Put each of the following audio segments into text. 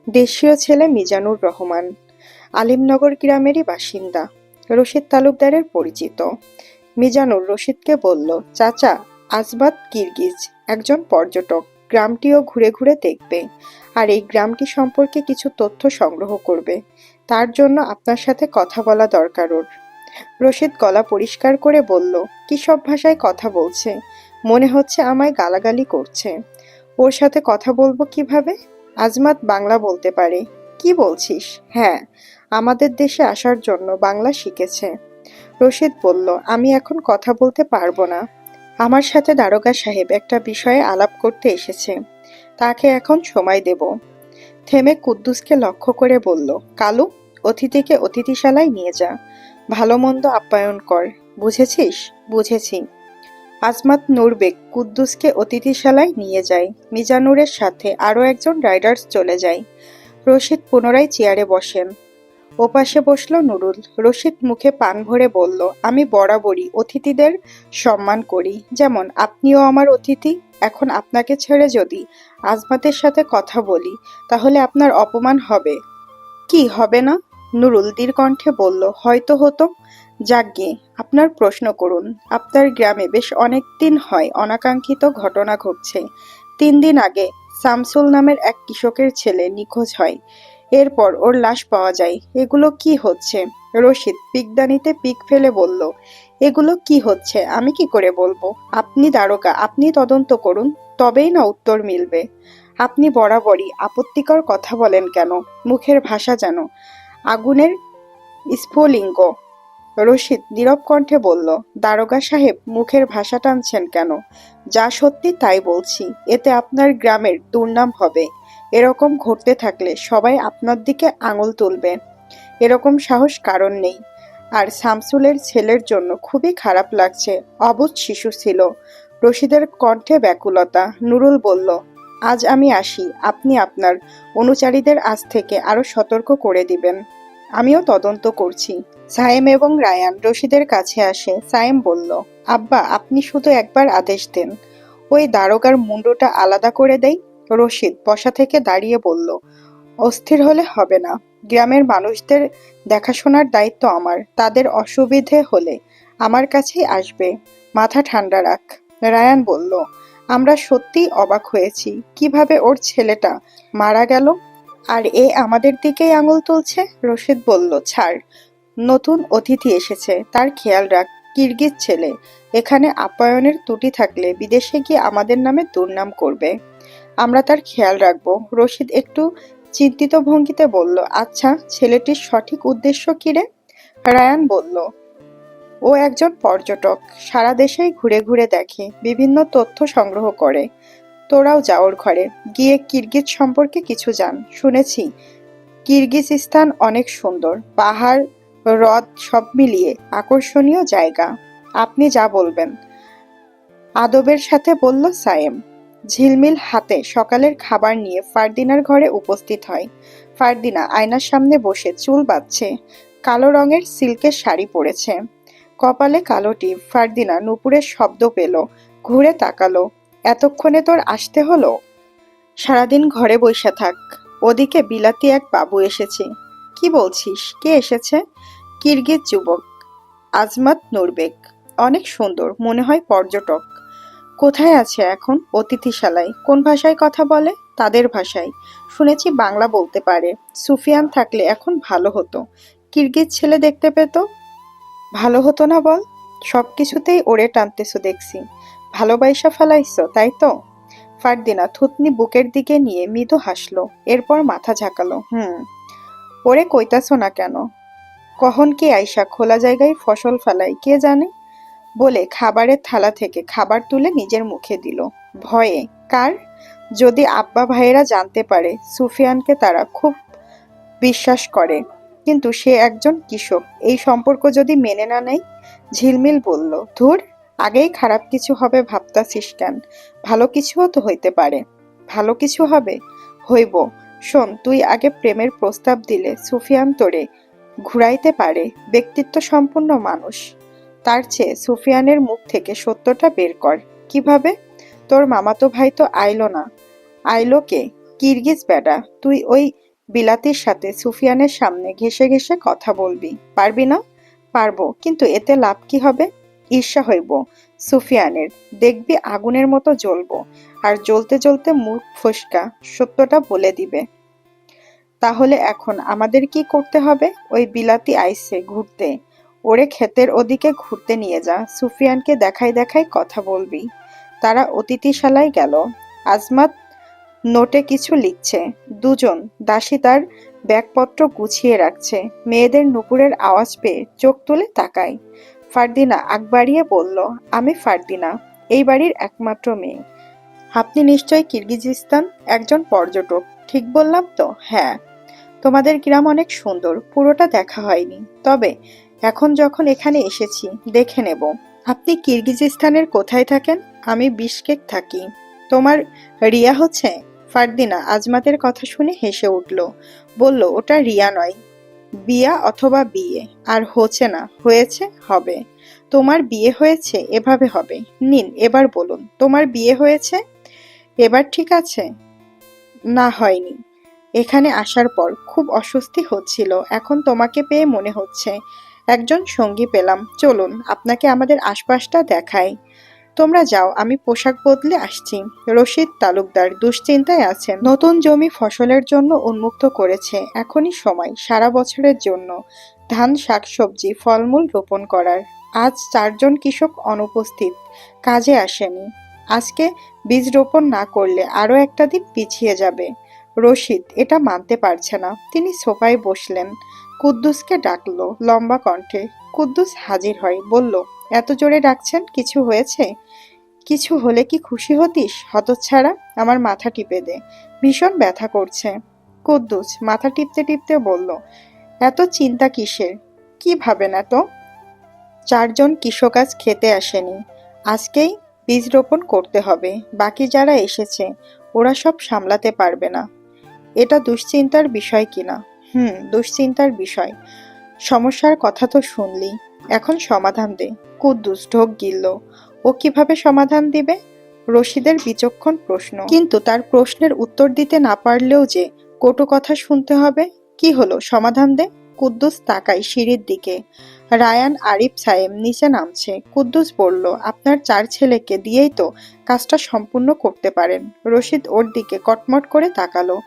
দেশীয় ছেলে মিজানুর রহমান আলিমনগর গ্রামেরই বাসিন্দা। রশিদ তালুকদারের পরিচিত। মিজানুর রশিদকে বলল, চাচা, আজবাত কিরগিজ একজন পর্যটক, গ্রামটিও ঘুরে ঘুরে দেখবে আর এই গ্রামটি সম্পর্কে কিছু তথ্য সংগ্রহ করবে। তার জন্য আপনার সাথে কথা বলা দরকার ওর। রশিদ গলা পরিষ্কার করে বলল, কি সব ভাষায় কথা বলছে? মনে হচ্ছে আমায় গালাগালি করছে। ওর সাথে কথা বলবো কিভাবে? আজমাত বাংলা বলতে পারে। কি বলছিস? হ্যাঁ, আমাদের দেশে আসার জন্য বাংলা শিখেছে। রশিদ বলল, আমি এখন কথা বলতে পারবো না। আমার সাথে দারোগা সাহেব একটা বিষয়ে আলাপ করতে এসেছে। তাকে এখন সময় দেব। থেমে কুদ্দুসকে লক্ষ্য করে বলল, কালু, অতিথিকে অতিথিশালায় নিয়ে যা। ভালো মন্দ আপ্যায়ন কর। বুঝেছিস? বুঝেছি। আজমাত নূরবেগ কুদ্দুসকে অতিথিশালায় নিয়ে যায়। মিজানুরের সাথে আরও একজন রাইডার্স চলে যায়। রশিদ পুনরায় চেয়ারে বসেন। ওপাশে বসল নুরুল। রশিদ মুখে পান ভরে বলল, আমি বরাবরই অতিথিদের সম্মান করি, যেমন আপনিও আমার অতিথি। এখন আপনাকে ছেড়ে যদি আজমাতের সাথে কথা বলি, তাহলে আপনার অপমান হবে। কি হবে না? নুরুল দৃঢ় কণ্ঠে বলল, হয়তো হতো। যাকগে, আপনার প্রশ্ন করুন। আপনার গ্রামে বেশ অনেক দিন হয় অনাকাঙ্ক্ষিত ঘটনা ঘটছে। 3 দিন আগে শামসুল নামের এক কৃষকের ছেলে নিখোঁজ হয়। এরপর ওর লাশ পাওয়া যায়। এগুলো কি হচ্ছে? রশিদ পিকদানিতে পিক ফেলে বলল, এগুলো কি হচ্ছে আমি কি করে বলবো? আপনি দারোগা, আপনি তদন্ত করুন, তবেই না উত্তর মিলবে। আপনি বরাবরই আপত্তিকর কথা বলেন কেন? মুখের ভাষা যেন আগুনের স্ফুলিঙ্গ। রশিদ নীরব কণ্ঠে বলল, দারোগা সাহেব, মুখের ভাষা টানছেন কেন? যা সত্যি তাই বলছি। এতে আপনার গ্রামের দুর্নাম হবে। এরকম ঘটতে থাকলে সবাই আপনার দিকে আঙুল তুলবে। এরকম সাহস কারণ নেই। আর শামসুলের ছেলের জন্য খুবই খারাপ লাগছে। অবুঝ শিশু ছিল। রশিদের কণ্ঠে ব্যাকুলতা। নুরুল বলল, আজ আমি আসি, আপনি আপনার অনুচারীদের আজ থেকে আরো সতর্ক করে দিবেন। আমিও তদন্ত করছি। সায়েম এবং রায়ান রশিদের কাছে আসে। সায়েম বলল, আব্বা, আপনি শুধু একবার আদেশ দেন, ওই দারোগার মুন্ডুটা আলাদা করে দেই। রশিদ বসা থেকে দাঁড়িয়ে বলল, অস্থির হলে হবে না। গ্রামের মানুষদের দেখাশোনার দায়িত্ব আমার। তাদের অসুবিধে হলে আমার কাছেই আসবে। মাথা ঠান্ডা রাখ। রায়ান বলল, আমরা সত্যিই অবাক হয়েছি কিভাবে ওর ছেলেটা মারা গেল, আর এ আমাদের দিকেই আঙুল তুলছে। রশিদ বলল, ছাড়, নতুন অতিথি এসেছে, তার খেয়াল রাখ। কিরগিজ ছেলে, এখানে আপ্যায়নের ত্রুটি থাকলে বিদেশে গিয়ে আমাদের নামে দুর্নাম করবে। আমরা তার খেয়াল রাখবো। রশিদ একটু চিন্তিত ভঙ্গিতে বলল, আচ্ছা, ছেলেটির সঠিক উদ্দেশ্য কি রে? রায়ান বলল, ও একজন পর্যটক, সারা দেশেই ঘুরে ঘুরে দেখে, বিভিন্ন তথ্য সংগ্রহ করে। তোরাও যা ওর ঘরে, গিয়ে কিরগিজ সম্পর্কে কিছু জান। শুনেছি কিরগিজস্তান অনেক সুন্দর, পাহাড়, হ্রদ সব মিলিয়ে আকর্ষণীয় জায়গা। আপনি যা বলবেন। আদবের সাথে বলল সায়েম। ঝিলমিল হাতে সকালের খাবার নিয়ে ফারদিনার ঘরে উপস্থিত হয়। ফারদিনা আয়নার সামনে বসে চুল বাঁধছে। কালো রঙের সিল্কের শাড়ি পরেছে, কপালে কালো টিপ। ফারদিনা নুপুরের শব্দ পেল, ঘুরে তাকালো। এতক্ষণে তোর আসতে হলো? সারাদিন ঘরে বইসা থাক। ওদিকে বিলাতি এক বাবু এসেছে। কি বলছিস? কে এসেছে? কিরগিজ যুবক, আজমাত নূরবেগ। অনেক সুন্দর, মনে হয় পর্যটক। কোথায় আছে এখন? অতিথিশালায়। কোন ভাষায় কথা বলে? তাদের ভাষায়। শুনেছি বাংলা বলতে পারে। সুফিয়ান থাকলে এখন ভালো হতো। কিরগিজ ছেলে দেখতে পেত। ভালো হতো না বল? সবকিছুতেই ওরে টানতেছো দেখছি। ভালোবাসা ফেলাইছো, তাই তো? ফারদিনা থুতনি বুকের দিকে নিয়ে মৃদু হাসলো, এরপর মাথা ঝাঁকালো। ওরে কইতাছো না কেন? কখন কি আইসা খোলা জায়গায় ফসল ফেলাই কে জানে? বলে খাবারের থালা থেকে খাবার তুলে নিজের মুখে দিল। ভয়ে? কার? যদি আব্বা ভাইয়েরা জানতে পারে। সুফিয়ানকে তারা খুব বিশ্বাস করে, কিন্তু সে একজন কৃষক। এই সম্পর্ক যদি মেনে না নেয়? ঝিলমিল বলল, ধুর, আগেই খারাপ কিছু হবে ভাবতাছিস কেন? ভালো কিছুও তো হইতে পারে। ভালো কিছু হবে? হইব। শোন, তুই আগে প্রেমের প্রস্তাব দিলে সুফিয়ান তোরে ঘুরাইতে পারে। ব্যক্তিত্ব সম্পন্ন মানুষ। তার চেয়ে সুফিয়ানের মুখ থেকে সত্যটা বের কর। কিভাবে? তোর মামাতো ভাই তো আইলো না। আইলো কে? কিরগিজ বেটা। তুই ওই বিলাতির সাথে সুফিয়ানের সামনে ঘেঁষে ঘেঁষে কথা বলবি, পারবি না? পারবো, কিন্তু এতে লাভ কি হবে? ঈর্ষা হইব সুফিয়ানের, দেখবি আগুনের মতো জ্বলবো, আর জ্বলতে জ্বলতে মুখ ফসকা সত্যটা বলে দিবে। তাহলে এখন আমাদের কি করতে হবে? ওই বিলাতি আইছে ঘুরতে, ওরে ক্ষেতের ওদিকে ঘুরতে নিয়ে যা, সুফিয়ানকে দেখাই দেখাই কথা বলবি। তারা অতিথিশালায় গেল। আজমাত নোটে কিছু লিখছে। দুজন দাসী তার ব্যাগপত্র গুছিয়ে রাখছে। মেয়েদের নুপুরের আওয়াজ পেয়ে চোখ তুলে তাকায়। ফারদিনা আগ বাড়িয়ে বলল, আমি ফারদিনা, এই বাড়ির একমাত্র মেয়ে। আপনি নিশ্চয়ই কিরগিজস্তান একজন পর্যটক, ঠিক বললাম তো? হ্যাঁ। তোমাদের গ্রাম অনেক সুন্দর, পুরোটা দেখা হয়নি, তবে এখন যখন এখানে এসেছি দেখে নেব। আপনি কিরগিজস্তানের কোথায় থাকেন? আমি বিশকেক থাকি। তোমার রিয়া হচ্ছে? ফারদিনা আজমাতের কথা শুনে হেসে উঠল, বলল, ওটা রিয়া নয়, বিয়া অথবা বিয়ে। আর হচ্ছে না, হয়েছে, হবে। তোমার বিয়ে হয়েছে, এভাবে হবে। নিন এবার বলুন, তোমার বিয়ে হয়েছে? এবার ঠিক আছে? না, হয়নি। এখানে আসার পর খুব অস্বস্তি হচ্ছিল, এখন তোমাকে পেয়ে মনে হচ্ছে একজন সঙ্গী পেলাম। চলুন আপনাকে আমাদের আশপাশটা দেখাই। তোমরা যাও, আমি পোশাক বদলে আসছি। রশিদ তালুকদার দুশ্চিন্তায় আছেন। নতুন জমি ফসলের জন্য উন্মুক্ত করেছে, এখনই সময় সারা বছরের জন্য ধান, শাকসবজি, ফলমূল রোপণ করার। আজ 4 জন কৃষক অনুপস্থিত, কাজে আসেনি। আজকে বীজ রোপণ না করলে আরো একটা দিন পিছিয়ে যাবে। রশিদ এটা মানতে পারছে না। তিনি সোফায় বসলেন। কুদ্দুসকে ডাকলো লম্বা কণ্ঠে। কুদ্দুস হাজির হয়, বলল, এত জোরে ডাকছেন, কিছু হয়েছে? কিছু হলে কি খুশি হতিস, হতচ্ছাড়া? আমার মাথা টিপে দে, ভীষণ ব্যথা করছে। কুদ্দুস মাথা টিপতে টিপতে বলল, এত চিন্তা কিসের? কি ভাবেন এত? 4 জন কৃষক আজ খেতে আসেনি, আজকেই বীজ রোপণ করতে হবে। বাকি যারা এসেছে ওরা সব সামলাতে পারবে না। এটা দুশ্চিন্তার বিষয় কিনা? দুশ্চিন্তার বিষয়। সমস্যার কথা তো শুনলি, এখন সমাধান দে। কুদ্দুস ঢোক গিলল। ও কিভাবে সমাধান দিবে? রশিদের বিচক্ষণ প্রশ্ন, কিন্তু তার প্রশ্নের উত্তর দিতে না পারলেও যে কটু কথা শুনতে হবে। কি হলো, সমাধান দে। কুদ্দুস তাকায় সিঁড়ির দিকে। রায়ান আরিফ সায়েম নিচে নামছে। কুদ্দুস বলল, আপনার 4 ছেলেকে দিয়েই তো কাজটা সম্পূর্ণ করতে পারেন। রশিদ ওর দিকে কটমট করে তাকালো।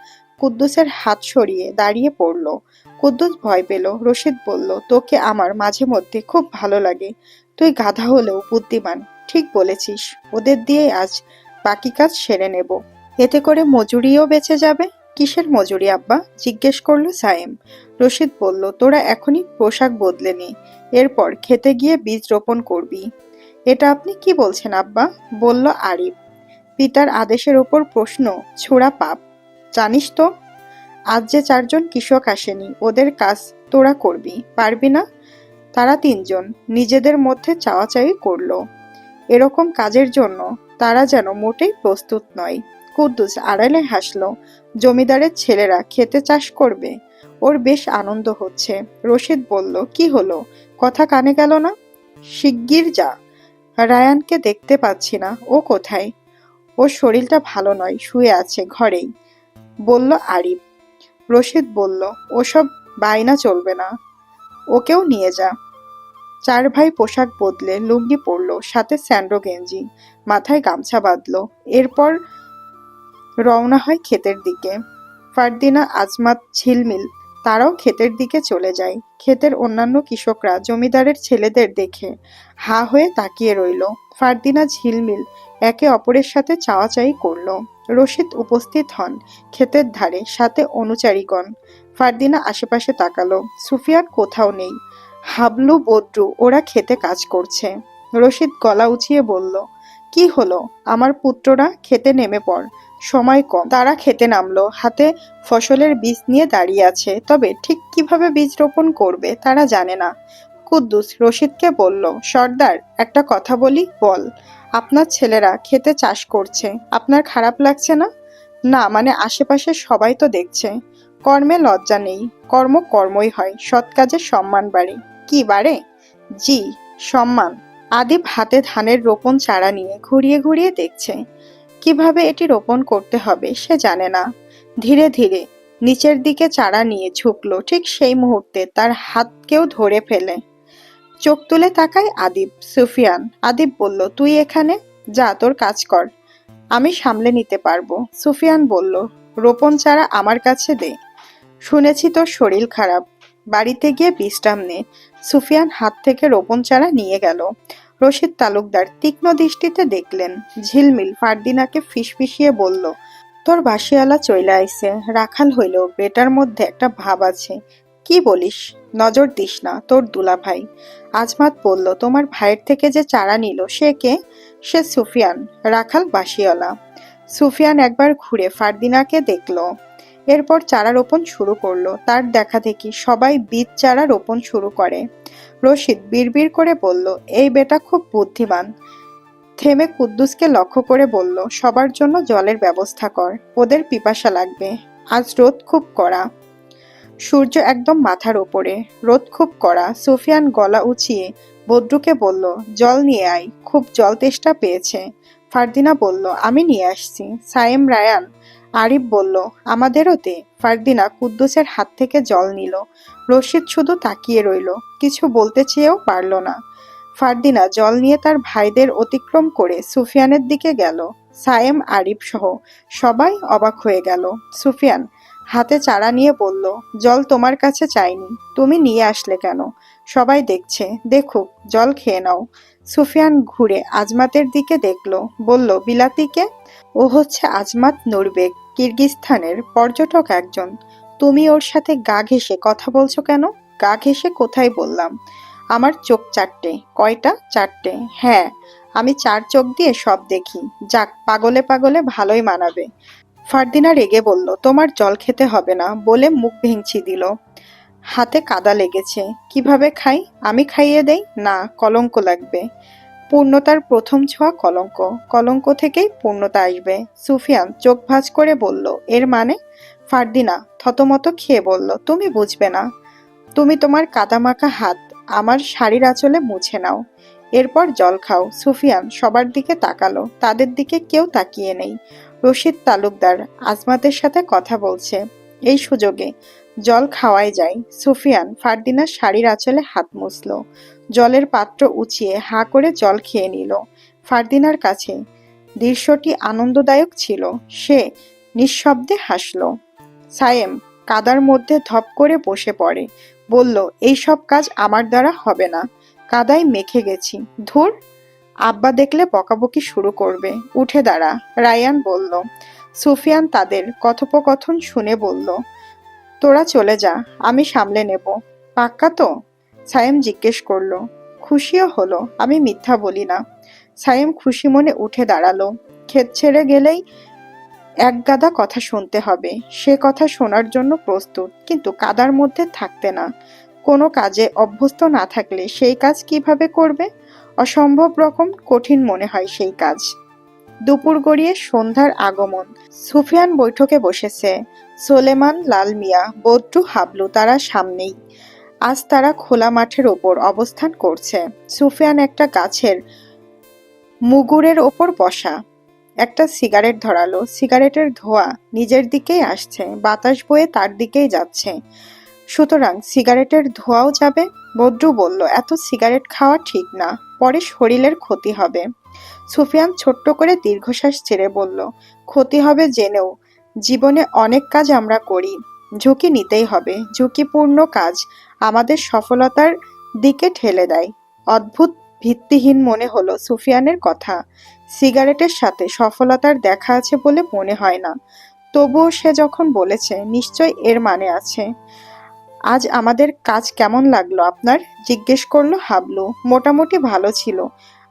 কুদ্দুসের হাত সরিয়ে দাঁড়িয়ে পড়ল। কুদ্দুস ভয় পেল। রশিদ বলল, তোকে আমার মাঝে মধ্যে খুব ভালো লাগে। তুই গাধা হলেও বুদ্ধিমান। ঠিক বলেছিস, ওদের দিয়ে আজ বাকি কাজ সেরে নেব। এতে করে মজুরিও বেঁচে যাবে। কিসের মজুরি আব্বা? জিজ্ঞেস করলো সায়েম। রশিদ বলল, তোরা এখনই পোশাক বদলে নে, এরপর খেতে গিয়ে বীজ রোপণ করবি। এটা আপনি কি বলছেন আব্বা? বলল আরিফ। পিতার আদেশের ওপর প্রশ্ন ছোড়া পাপ, জানিস তো? আজ যে 4 জন কৃষক আসেনি, ওদের কাজ তোরা করবি, পারবি না? তারা 3 জন নিজেদের মধ্যে চাওয়াচাওয়ি করলো। এরকম কাজের জন্য তারা যেন মোটেই প্রস্তুত নয়। কুদ্দুস আড়ালে হাসল। জমিদারের ছেলেরা খেতে চাষ করবে, ওর বেশ আনন্দ হচ্ছে। রশিদ বলল, কি হলো, কথা কানে গেল না? শিগগির যা। রায়ানকে দেখতে পাচ্ছি না, ও কোথায়? ওর শরীরটা ভালো নয়, শুয়ে আছে ঘরেই, বলল আরিফ। রশিদ বলল, ওসব বায়না চলবে না, ওকেও নিয়ে যা। 4 ভাই পোশাক বদলে লুঙ্গি পরলো, সাথে স্যান্ডো গেঞ্জি, মাথায় গামছা বাঁধলো। এরপর রওনা হয় ক্ষেতের দিকে। ফারদিনা, আজমাত, ঝিলমিল তারাও ক্ষেতের দিকে চলে যায়। ক্ষেতের অন্যান্য কৃষকরা জমিদারের ছেলেদের দেখে হা হয়ে তাকিয়ে রইল। ফারদিনা, ঝিলমিল একে অপরের সাথে চাওয়াচাওয়ি করলো। রশিদ উপস্থিত হন ক্ষেতের ধারে, সাথে অনুচারীগণ। ফারদিনা আশেপাশে তাকালো। সুফিয়ান কোথাও নেই। হাবলু, বদ্রু ওরা খেতে কাজ করছে। রশিদ গলা উঁচিয়ে বলল, কি হলো আমার পুত্ররা, খেতে নেমে পড়, সময় কম। তারা খেতে নামলো, হাতে ফসলের বীজ নিয়ে দাঁড়িয়ে আছে, তবে ঠিক কিভাবে বীজ রোপণ করবে তারা জানে না। কুদ্দুস রশিদকে বলল, সর্দার একটা কথা বলি, বল। আপনার ছেলেরা খেতে চাষ করছে, আপনার খারাপ লাগছে না? না, মানে আশেপাশে সবাই তো দেখছে। কর্মে লজ্জা নেই, কর্ম কর্মই হয়, সৎ কাজের সম্মান বাড়ে। কি বাড়ে? জি, সম্মান। আদিব হাতে ধানের রোপণ চারা নিয়ে ঘুরিয়ে ঘুরিয়ে দেখছে। কিভাবে এটি রোপণ করতে হবে সে জানে না। ধীরে ধীরে নিচের দিকে চারা নিয়ে ঝুঁকলো। ঠিক সেই মুহূর্তে তার হাত কেউ ধরে ফেলে। চোখ তুলে তাকায় আদিব। সুফিয়ান। আদিব বলল, তুই এখানে? যা, তোর কাজ কর, আমি সামলে নিতে পারবো। সুফিয়ান বলল, রোপণ চারা আমার কাছে দে। শুনেছি তোর শরীর খারাপ, বাড়িতে গিয়ে বিশ্রাম নে। সুফিয়ান হাত থেকে রোপণ চারা নিয়ে গেল। রশিদ তালুকদার তীক্ষ্ণ দৃষ্টিতে দেখলেন। ঝিলমিল ফারদিনাকে ফিসফিসিয়ে বলল, তোর বাসিওয়ালা চইলা আইছে। রাখাল হইলেও বেটার মধ্যে একটা ভাব আছে। কি বলিস? নজর দিস না, তোর দুলাভাই। আজমাত বলল, তোমার ভাইয়ের থেকে যে চারা নিল সে কে? সে সুফিয়ান, রাখাল বাসিওয়ালা। সুফিয়ান একবার ঘুরে ফারদিনাকে দেখলো, এরপর চারা রোপণ শুরু করলো। তার দেখা দেখি সবাই বীজ চারা রোপণ শুরু করে। রশিদ বিড়বিড় করে বলল, এই বেটা খুব বুদ্ধিমান। থেমে কুদ্দুসকে লক্ষ্য করে বলল, সবার জন্য জলের ব্যবস্থা কর, ওদের পিপাসা লাগবে। আজ রোদ খুব কড়া। সূর্য একদম মাথার ওপরে, রোদ খুব কড়া। সুফিয়ান গলা উঁচিয়ে বদ্রুকে বলল, জল নিয়ে আয়, খুব জল তেষ্টা পেয়েছে। ফারদিনা বলল, আমি নিয়ে আসছি। সায়েম, রায়ান। আরিফ বলল, আমাদেরও দে। ফারদিনা কুদ্দুসের হাত থেকে জল নিল। রশিদ শুধু তাকিয়ে রইল, কিছু বলতে চেয়েও পারল না। ফারদিনা জল নিয়ে তার ভাইদের অতিক্রম করে সুফিয়ানের দিকে গেল। সায়েম, আরিফ সহ সবাই অবাক হয়ে গেল। সুফিয়ান হাতে চারা নিয়ে বলল, জল তোমার কাছে চাইনি, তুমি নিয়ে আসলে কেন? সবাই দেখছে, দেখুক, জল খেয়ে নাও। সুফিয়ান ঘুরে আজমাতের দিকে দেখল, বলল, বিলাতিকে? ও হচ্ছে আজমাত নুরবেক, কিরগিজস্তানের পর্যটক একজন। তুমি ওর সাথে গা ঘেঁষে কথা বলছো কেন? গা ঘেঁষে কোথায় বললাম? আমার চোখ চারটে। কয়টা? চারটে। হ্যাঁ, আমি চার চোখ দিয়ে সব দেখি। যাক, পাগলে পাগলে ভালোই মানাবে। ফারদিনা রেগে বলল, তোমার জল খেতে হবে না, বলে মুখ ভেঙচি দিল। হাতে কাদা লেগেছে। কিভাবে খাই? আমি খাইয়ে দেই? না, কলঙ্ক লাগবে। পূর্ণতার প্রথম ছোঁয়া কলঙ্ক, কলঙ্ক থেকেই পূর্ণতা আসবে। সুফিয়ান চোখ ভাঁজ করে বলল, এর মানে? ফারদিনা থতমত খেয়ে বলল, তুমি বুঝবে না। তুমি তোমার কাদামাখা হাত আমার শাড়ির আঁচলে মুছে নাও, এরপর জল খাও। সুফিয়ান সবার দিকে তাকালো, তাদের দিকে কেউ তাকিয়ে নেই। রশিদ তালুকদার আজমাতের সাথে কথা বলছে, এই সুযোগে জল খাওয়াই যায়। সুফিয়ান ফারদিনার শাড়ির আঁচলে হাত মুছল, জলের পাত্র উঁচিয়ে হাঁ করে জল খেয়ে নিল। ফারদিনার কাছে দৃশ্যটি আনন্দদায়ক ছিল। সে নিঃশব্দে হাসল। সায়েম কাদার মধ্যে ধপ করে বসে পড়ে, বলল, এই সব কাজ আমার দ্বারা হবে না, কাদায় মেখে গেছি। ধুর, আব্বা দেখলে বকাবকি শুরু করবে। উঠে দাঁড়া, রায়ান বলল। সুফিয়ান তাদের কথোপকথন শুনে বলল, তোরা চলে যা, আমি সামলে নেব। পাক্কা তো? সায়েম জিজ্ঞেস করলো। খুশিও হলো, আমি মিথ্যা বলি না। সায়েম খুশি মনে উঠে দাঁড়ালো। ক্ষেত ছেড়ে গেলেই এক গাদা কথা শুনতে হবে, সে কথা শোনার জন্য প্রস্তুত, কিন্তু কাদার মধ্যে থাকতে না। কোনো কাজে অভ্যস্ত না থাকলে সেই কাজ কিভাবে করবে? অসম্ভব রকম কঠিন মনে হয় সেই কাজ। দুপুর গড়িয়ে সন্ধ্যার আগমন। সুফিয়ান বৈঠকে বসেছে। সোলেমান, লাল মিয়া, বদ্রু, হাবলু তারা সামনেই। আজ তারা খোলা মাঠের ওপর অবস্থান করছে। সুফিয়ান একটা গাছের মুগুরের ওপর বসা। একটা সিগারেট ধরালো। সিগারেটের ধোঁয়া নিজের দিকেই আসছে, বাতাস বয়ে তার দিকেই যাচ্ছে, সুতরাং সিগারেটের ধোঁয়াও যাবে। বদ্রু বলল, এত সিগারেট খাওয়া ঠিক না, পরে শরীরের ক্ষতি হবে। সুফিয়ান ছোট্ট করে দীর্ঘশ্বাস ছেড়ে বলল, ক্ষতি হবে জেনেও জীবনে অনেক কাজ আমরা করি, ঝুঁকি নিতেই হবে। ঝুঁকিপূর্ণ কাজ আমাদের সফলতার দিকে ঠেলে দেয়। অদ্ভুত ভিত্তিহীন মনে হলো সুফিয়ানের কথা। সিগারেটের সাথে সফলতার দেখা আছে বলে মনে হয় না, তবুও সে যখন বলেছে নিশ্চয় এর মানে আছে। আজ আমাদের কাজ কেমন লাগলো আপনার? জিজ্ঞেস করলো হাবলু। মোটামুটি ভালো ছিল,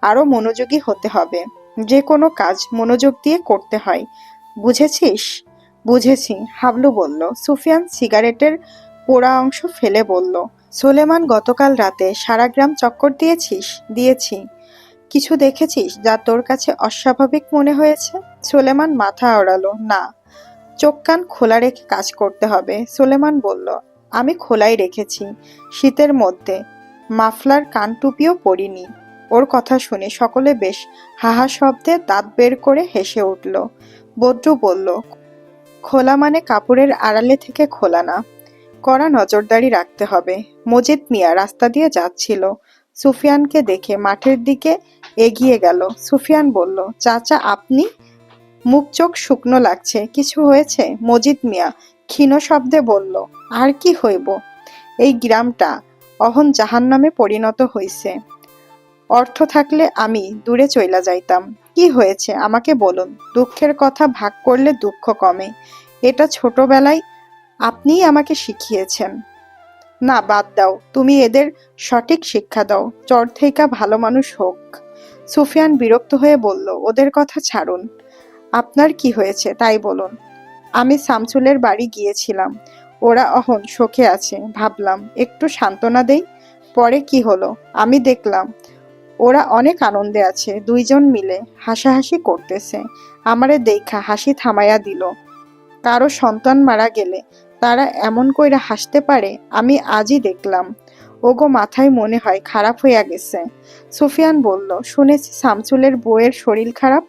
আরো মনোযোগী হতে হবে। যে কোনো কাজ মনোযোগ দিয়ে করতে হয়, বুঝেছিস? বুঝেছি, হাবলু বলল। সুফিয়ান সিগারেটের পোড়া অংশ ফেলে বলল, সোলেমান, গতকাল রাতে সারা গ্রাম চক্কর দিয়েছিস? দিয়েছি। কিছু দেখেছিস যা তোর কাছে অস্বাভাবিক মনে হয়েছে? সোলেমান মাথা আওড়ালো, না। চোখ কান খোলা রেখে কাজ করতে হবে। সোলেমান বলল, আমি খোলাই রেখেছি, শীতের মধ্যে মাফলার কান টুপিও পরিনি। ওর কথা শুনে সকলে বেশ হাহা শব্দে দাঁত বের করে হেসে উঠল। বদ্রু বলল, খোলা মানে কাপড়ের আড়ালে থেকে খোলা না, কড়া নজরদারি রাখতে হবে। মজিদ মিয়া রাস্তা দিয়ে যাচ্ছিল, সুফিয়ানকে দেখে মাঠের দিকে এগিয়ে গেল। সুফিয়ান বলল, চাচা আপনি? মুখ চোখ শুকনো লাগছে, কিছু হয়েছে? মজিদ মিয়া ক্ষীণ শব্দে বলল, আর কি হইব, এই গ্রামটা অহন জাহান্নামে পরিণত হইছে। অর্থ থাকলে আমি দূরে চইলা যাইতাম। কি হয়েছে আমাকে বলুন, দুঃখের কথা ভাগ করলে দুঃখ কমে, এটা ছোটবেলায় আপনিই আমাকে শিখিয়েছেন। না বাদ দাও, তুমি এদের সঠিক শিক্ষা দাও, চর থেইকা ভালো মানুষ হোক। সুফিয়ান বিরক্ত হয়ে বলল, ওদের কথা ছাড়ুন, আপনার কি হয়েছে তাই বলুন। আমি শামসুলের বাড়ি গিয়েছিলাম, ওরা অহন শোকে আছে, ভাবলাম একটু সান্ত্বনা দেই। পরে কি হলো আমি দেখলাম ওরা অনেক আনন্দে আছে, দুইজন মিলে হাসাহাসি করতেছে। আমারে দেইখা হাসি থামাইয়া দিল। কারো সন্তান মারা গেলে তারা এমন কইরা হাসতে পারে আমি আজই দেখলাম। ওগো মাথায় মনে হয় খারাপ হইয়া গেছে। সুফিয়ান বলল, শুনেছি শামসুলের বউয়ের শরীর খারাপ,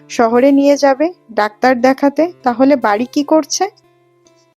শহরে নিয়ে যাবে ডাক্তার দেখাতে, তাহলে বাড়ি কি করছে?